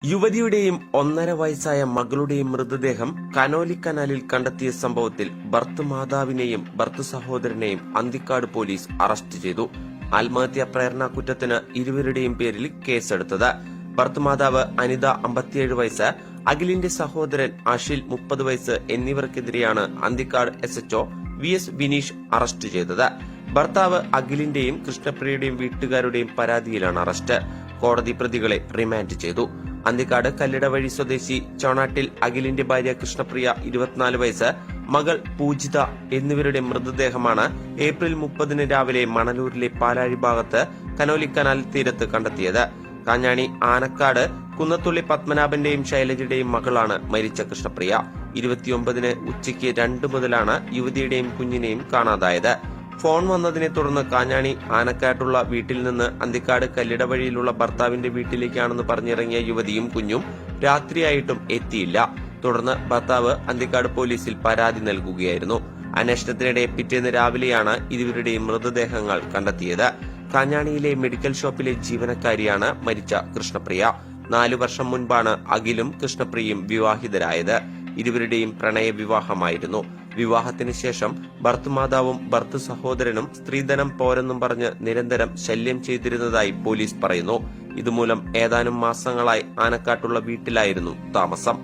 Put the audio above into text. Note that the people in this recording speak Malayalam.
യുവതിയുടെയും 1.5 വയസ്സായ മകളുടെയും മൃതദേഹം കനോലി കനാലിൽ കണ്ടെത്തിയ സംഭവത്തിൽ ഭർത്തൃമാതാവിനെയും ഭർത്തൃസഹോദരനെയും അന്തിക്കാട് പോലീസ് അറസ്റ്റ് ചെയ്തു. ആത്മഹത്യാ പ്രേരണ കുറ്റത്തിന് ഇരുവരുടെയും പേരിൽ കേസെടുത്തത്. ഭർത്തൃമാതാവ് അനിത 57 വയസ്സ്, അഖിലിന്റെ സഹോദരൻ അഷിൽ 30 വയസ്സ് എന്നിവർക്കെതിരെയാണ് Anthikad SHO VS Vineesh arrest ചെയ്തത്. ഭർത്താവ് അഖിലിന്റെയും കൃഷ്ണപ്രിയയുടെയും വീട്ടുകാരുടെയും പരാതിയിലാണ് അറസ്റ്റ്. കോടതി പ്രതികളെ റിമാൻഡ് ചെയ്തു. അന്തിക്കാട് കല്ലിടവഴി സ്വദേശി ചോണാട്ടിൽ അഖിലിന്റെ ഭാര്യ കൃഷ്ണപ്രിയ 24 വയസ്സ്, മകൾ പൂജിത എന്നിവരുടെ മൃതദേഹമാണ് ഏപ്രിൽ 30 രാവിലെ മണലൂരിലെ പാലാഴി ഭാഗത്ത് കനോലി കനാൽ തീരത്ത് കണ്ടെത്തിയത്. കാഞ്ഞാണി ആനക്കാട് കുന്നത്തുള്ളി പത്മനാഭന്റെയും ശൈലജയുടെയും മകളാണ് മരിച്ച കൃഷ്ണപ്രിയ. 29 ഉച്ചയ്ക്ക് 2 മുതലാണ് യുവതിയുടെയും കുഞ്ഞിനെയും കാണാതായത്. ഫോൺ വന്നതിനെ തുടർന്ന് കാഞ്ഞാണി ആനക്കാട്ടുള്ള വീട്ടിൽ നിന്ന് അന്തിക്കാട് കല്ലിടവഴിയിലുള്ള ഭർത്താവിന്റെ വീട്ടിലേക്കാണെന്ന് പറഞ്ഞിറങ്ങിയ യുവതിയും കുഞ്ഞും രാത്രിയായിട്ടും എത്തിയില്ല. തുടർന്ന് ഭർത്താവ് അന്തിക്കാട് പോലീസിൽ പരാതി നൽകുകയായിരുന്നു. അന്വേഷണത്തിനിടെ പിറ്റേന്ന് രാവിലെയാണ് ഇരുവരുടെയും മൃതദേഹങ്ങൾ കണ്ടെത്തിയത്. കാഞ്ഞാണിയിലെ മെഡിക്കൽ ഷോപ്പിലെ ജീവനക്കാരിയാണ് മരിച്ച കൃഷ്ണപ്രിയ. 4 വർഷം മുൻപാണ് അഖിലും കൃഷ്ണപ്രിയയും വിവാഹിതരായത്. ഇരുവരുടെയും പ്രണയ വിവാഹമായിരുന്നു. വിവാഹത്തിന് ശേഷം ഭർത്തൃമാതാവും ഭർത്തൃ സഹോദരനും സ്ത്രീധനം പോരെന്നും പറഞ്ഞ് നിരന്തരം ശല്യം ചെയ്തിരുന്നതായി പോലീസ് പറയുന്നു. ഇതുമൂലം ഏതാനും മാസങ്ങളായി ആനക്കാട്ടുള്ള വീട്ടിലായിരുന്നു താമസം.